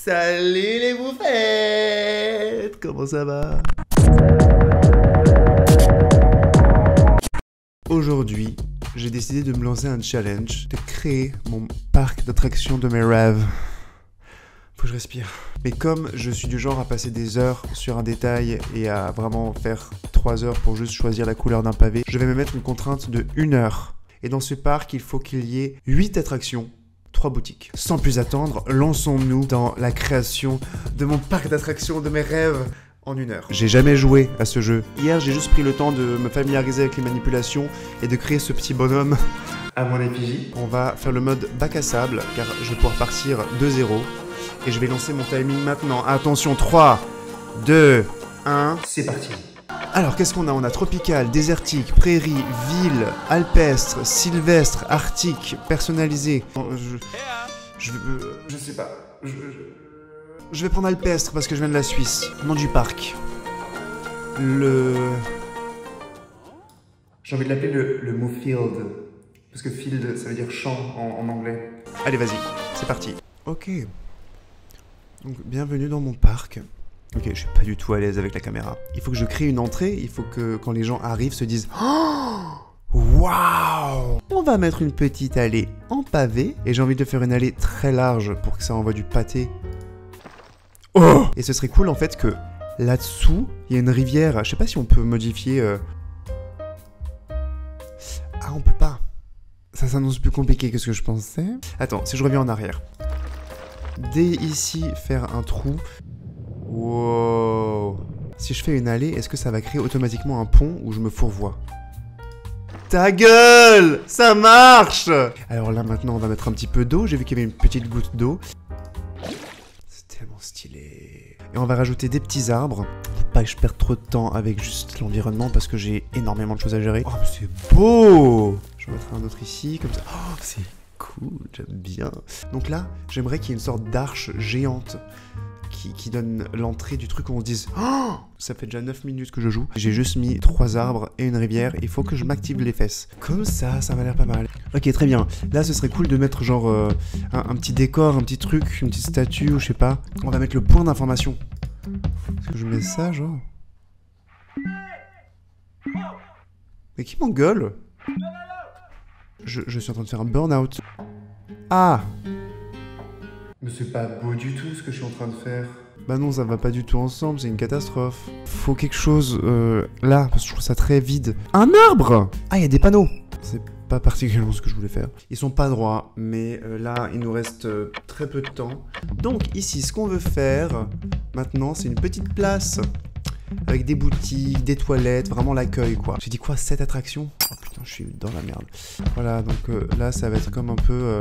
Salut les bouffettes! Comment ça va? Aujourd'hui, j'ai décidé de me lancer un challenge, de créer mon parc d'attractions de mes rêves. Faut que je respire. Mais comme je suis du genre à passer des heures sur un détail et à vraiment faire 3 heures pour juste choisir la couleur d'un pavé, je vais me mettre une contrainte de 1 heure. Et dans ce parc, il faut qu'il y ait 8 attractions, 3 boutiques. Sans plus attendre, lançons-nous dans la création de mon parc d'attractions de mes rêves en 1 heure. J'ai jamais joué à ce jeu. Hier, j'ai juste pris le temps de me familiariser avec les manipulations et de créer ce petit bonhomme à mon effigie. On va faire le mode bac à sable, car je vais pouvoir partir de 0. Et je vais lancer mon timing maintenant. Attention, 3, 2, 1, c'est parti. Alors, qu'est-ce qu'on a? On a tropical, désertique, prairie, ville, alpestre, sylvestre, arctique, personnalisé. Je sais pas. Je vais prendre alpestre parce que je viens de la Suisse. Nom du parc. J'ai envie de l'appeler le Moofield. Parce que field, ça veut dire champ en anglais. Allez, vas-y, c'est parti. Ok. Donc, bienvenue dans mon parc. Ok, je suis pas du tout à l'aise avec la caméra. Il faut que je crée une entrée, il faut que quand les gens arrivent se disent oh, waouh! On va mettre une petite allée en pavé et j'ai envie de faire une allée très large pour que ça envoie du pâté. Oh! Et ce serait cool en fait que là-dessous, il y a une rivière. Je sais pas si on peut modifier... Ah, on peut pas. Ça s'annonce plus compliqué que ce que je pensais. Attends, si je reviens en arrière. Dès ici, faire un trou. Wow. Si je fais une allée, est-ce que ça va créer automatiquement un pont où je me fourvoie? Ta gueule! Ça marche! Alors là, maintenant, on va mettre un petit peu d'eau. J'ai vu qu'il y avait une petite goutte d'eau. C'est tellement stylé. Et on va rajouter des petits arbres. Faut pas que je perde trop de temps avec juste l'environnement parce que j'ai énormément de choses à gérer. Oh, mais c'est beau! Je vais mettre un autre ici, comme ça. Oh, c'est cool, j'aime bien. Donc là, j'aimerais qu'il y ait une sorte d'arche géante qui donne l'entrée du truc où on se dise oh, ça fait déjà 9 minutes que je joue. J'ai juste mis 3 arbres et une rivière. Il faut que je m'active les fesses. Comme ça, ça m'a l'air pas mal. Ok, très bien. Là, ce serait cool de mettre genre un petit décor, un petit truc, une petite statue ou je sais pas. On va mettre le point d'information. Est-ce que je mets ça, genre? Mais qui m'engueule? Je suis en train de faire un burn-out. Ah! Mais c'est pas beau du tout ce que je suis en train de faire. Bah non, ça va pas du tout ensemble, c'est une catastrophe. Faut quelque chose là, parce que je trouve ça très vide. Un arbre! Ah, il y a des panneaux! C'est pas particulièrement ce que je voulais faire. Ils sont pas droits, mais là, il nous reste très peu de temps. Donc ici, ce qu'on veut faire, maintenant, c'est une petite place. Avec des boutiques, des toilettes, vraiment l'accueil quoi. J'ai dit quoi, 7 attractions? Oh putain, je suis dans la merde. Voilà, donc là ça va être comme un peu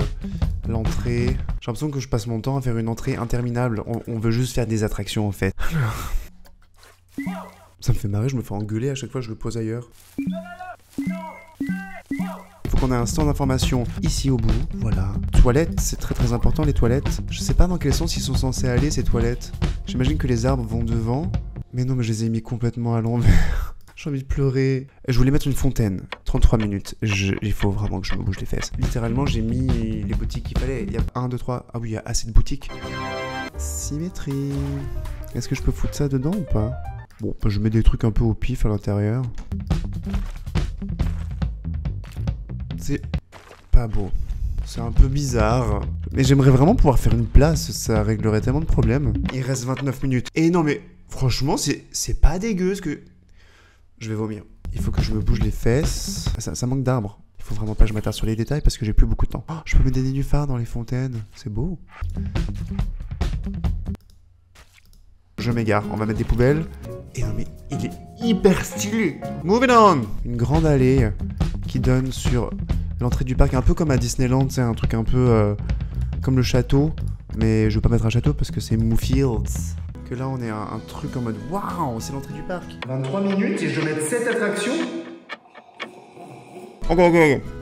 l'entrée. J'ai l'impression que je passe mon temps à faire une entrée interminable. On veut juste faire des attractions en fait. Ça me fait marrer, je me fais engueuler à chaque fois que je le pose ailleurs. Il faut qu'on ait un stand d'information ici au bout. Voilà. Toilettes, c'est très très important les toilettes. Je sais pas dans quel sens ils sont censés aller ces toilettes. J'imagine que les arbres vont devant. Mais non, mais je les ai mis complètement à l'envers. J'ai envie de pleurer. Je voulais mettre une fontaine. 33 minutes. Il faut vraiment que je me bouge les fesses. Littéralement, j'ai mis les boutiques qu'il fallait. Il y a 1, 2, 3. Ah oui, il y a assez de boutiques. Symétrie. Est-ce que je peux foutre ça dedans ou pas? Bon, bah, je mets des trucs un peu au pif à l'intérieur. C'est pas beau. C'est un peu bizarre. Mais j'aimerais vraiment pouvoir faire une place. Ça réglerait tellement de problèmes. Il reste 29 minutes. Et non, mais... Franchement, c'est pas dégueu ce que... Je vais vomir. Il faut que je me bouge les fesses. Ça manque d'arbres. Il faut vraiment pas que je m'attarde sur les détails parce que j'ai plus beaucoup de temps. Oh, je peux mettre des nénuphars dans les fontaines. C'est beau. Je m'égare. On va mettre des poubelles. Et non mais, il est hyper stylé. Moving on. Une grande allée qui donne sur l'entrée du parc. Un peu comme à Disneyland, c'est un truc un peu comme le château. Mais je veux pas mettre un château parce que c'est Moofields. Que là on est un truc en mode waouh, c'est l'entrée du parc. 23 minutes et je vais mettre 7 attractions. Ok,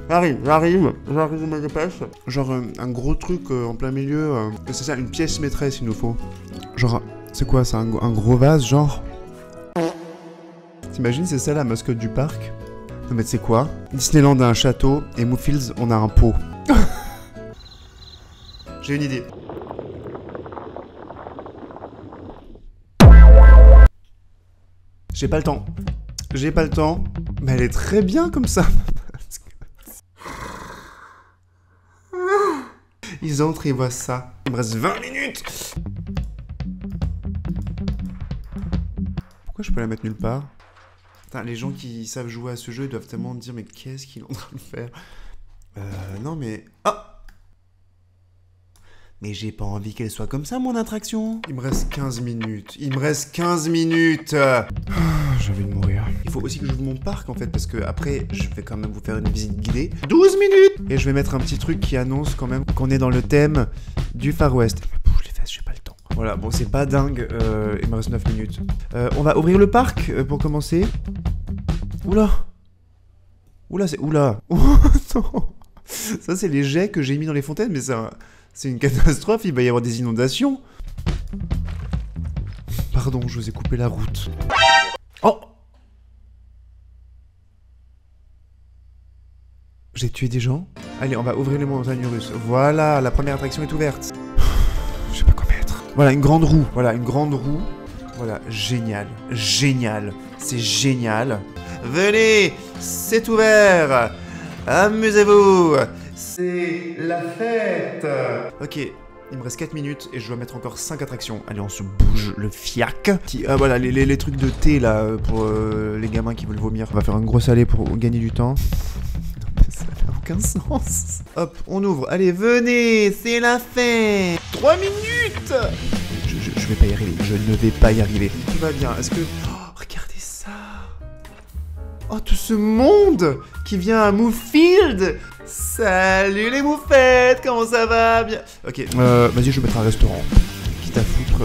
j'arrive, je me dépêche. Genre un gros truc en plein milieu, c'est ça, une pièce maîtresse il nous faut. Genre, c'est quoi, c'est un gros vase genre? T'imagines, c'est ça la mascotte du parc? Non mais tu sais quoi? Disneyland a un château et Moofields on a un pot. J'ai une idée. J'ai pas le temps. J'ai pas le temps. Mais elle est très bien comme ça. Ils entrent et ils voient ça. Il me reste 20 minutes. Pourquoi je peux la mettre nulle part? Putain, les gens qui savent jouer à ce jeu doivent tellement me dire mais qu'est-ce qu'ils sont en train de faire? Non mais... Ah! Mais j'ai pas envie qu'elle soit comme ça, mon attraction. Il me reste 15 minutes. Il me reste 15 minutes. J'ai envie de mourir. Il faut aussi que j'ouvre mon parc, en fait, parce que après, je vais quand même vous faire une visite guidée. 12 minutes. Et je vais mettre un petit truc qui annonce quand même qu'on est dans le thème du Far West. Je me bouge les fesses, j'ai pas le temps. Voilà, bon, c'est pas dingue. Il me reste 9 minutes. On va ouvrir le parc pour commencer. Oula. Oula, c'est... Oula. Oh, non. Ça, c'est les jets que j'ai mis dans les fontaines, mais c'est une catastrophe, il va y avoir des inondations. Pardon, je vous ai coupé la route. Oh! J'ai tué des gens? Allez, on va ouvrir les montagnes russes. Voilà, la première attraction est ouverte. Je sais pas quoi mettre. Voilà, une grande roue. Voilà, une grande roue. Voilà, génial. Génial. C'est génial. Venez, c'est ouvert. Amusez-vous. C'est la fête. Ok, il me reste 4 minutes et je dois mettre encore 5 attractions. Allez, on se bouge le fiac. Voilà, les trucs de thé là, pour les gamins qui veulent vomir. On va faire un gros salé pour gagner du temps. Non, mais ça n'a aucun sens. Hop, on ouvre. Allez, venez, c'est la fête. 3 minutes. Je vais pas y arriver, je ne vais pas y arriver. Tout va bien, est-ce que... Oh, regardez ça. Oh, tout ce monde qui vient à Moofield. Salut les moufettes, comment ça va? Bien. Ok, vas-y, je vais mettre un restaurant. Quitte à foutre...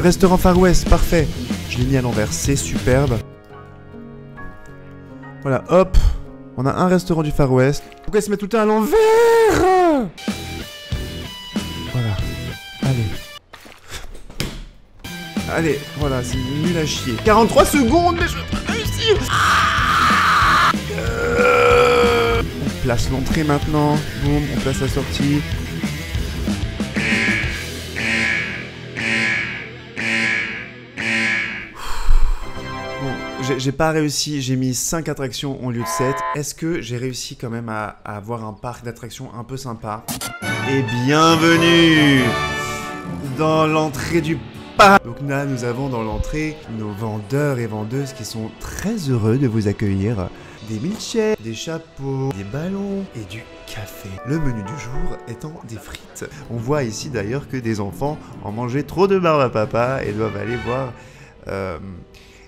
Restaurant Far West, parfait. Je l'ai mis à l'envers, c'est superbe. Voilà, hop. On a un restaurant du Far West. Pourquoi il se met tout le temps à l'envers? Voilà, allez. Allez, voilà, c'est nul à chier. 43 secondes, mais je vais pas réussir. On place l'entrée maintenant. Boum, on place la sortie. Bon, j'ai pas réussi. J'ai mis 5 attractions au lieu de 7. Est-ce que j'ai réussi quand même à avoir un parc d'attractions un peu sympa? Et bienvenue dans l'entrée du parc. Donc là, nous avons dans l'entrée nos vendeurs et vendeuses qui sont très heureux de vous accueillir. Des milkshakes, des chapeaux, des ballons et du café. Le menu du jour étant des frites. On voit ici d'ailleurs que des enfants ont mangé trop de barbe à papa et doivent aller voir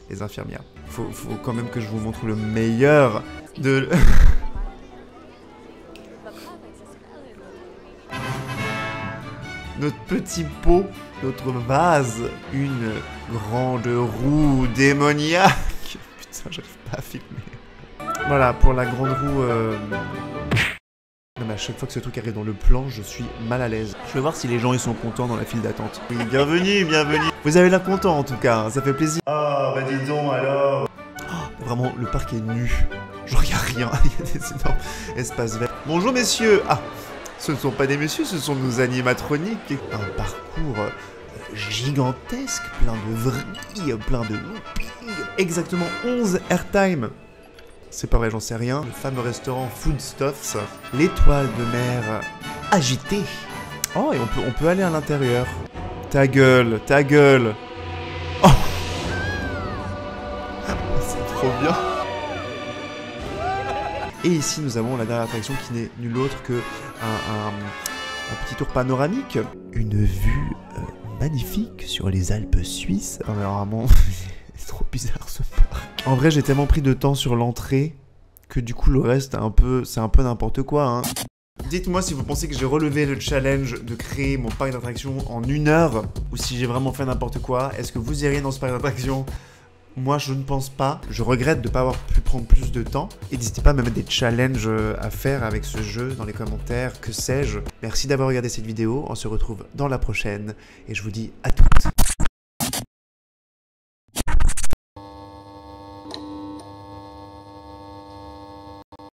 les infirmières. Faut quand même que je vous montre le meilleur de... Notre petit pot, notre vase, une grande roue démoniaque. Putain, j'arrive pas à filmer. Voilà, pour la grande roue... Non mais à chaque fois que ce truc arrive dans le plan, je suis mal à l'aise. Je vais voir si les gens ils sont contents dans la file d'attente. Oui, bienvenue, bienvenue. Vous avez l'air content en tout cas, hein, ça fait plaisir. Oh, bah dis donc alors. Oh, vraiment, le parc est nu. Genre y a rien, il y a des énormes espaces verts. Bonjour messieurs. Ah, ce ne sont pas des messieurs, ce sont nos animatroniques. Un parcours gigantesque, plein de vrilles, plein de loopings. Exactement 11 airtime. C'est pas vrai, j'en sais rien. Le fameux restaurant Foodstuffs. L'étoile de mer agitée. Oh, et on peut aller à l'intérieur. Ta gueule, ta gueule. Oh, c'est trop bien. Et ici, nous avons la dernière attraction qui n'est nulle autre que un petit tour panoramique. Une vue magnifique sur les Alpes suisses. Non, mais vraiment, c'est trop bizarre ce parc. En vrai, j'ai tellement pris de temps sur l'entrée que du coup, le reste, c'est un peu n'importe quoi. Hein. Dites-moi si vous pensez que j'ai relevé le challenge de créer mon parc d'attractions en 1 heure ou si j'ai vraiment fait n'importe quoi. Est-ce que vous iriez dans ce parc d'attractions? Moi, je ne pense pas. Je regrette de ne pas avoir pu prendre plus de temps. Et n'hésitez pas à me mettre des challenges à faire avec ce jeu dans les commentaires, que sais-je. Merci d'avoir regardé cette vidéo. On se retrouve dans la prochaine. Et je vous dis à tout.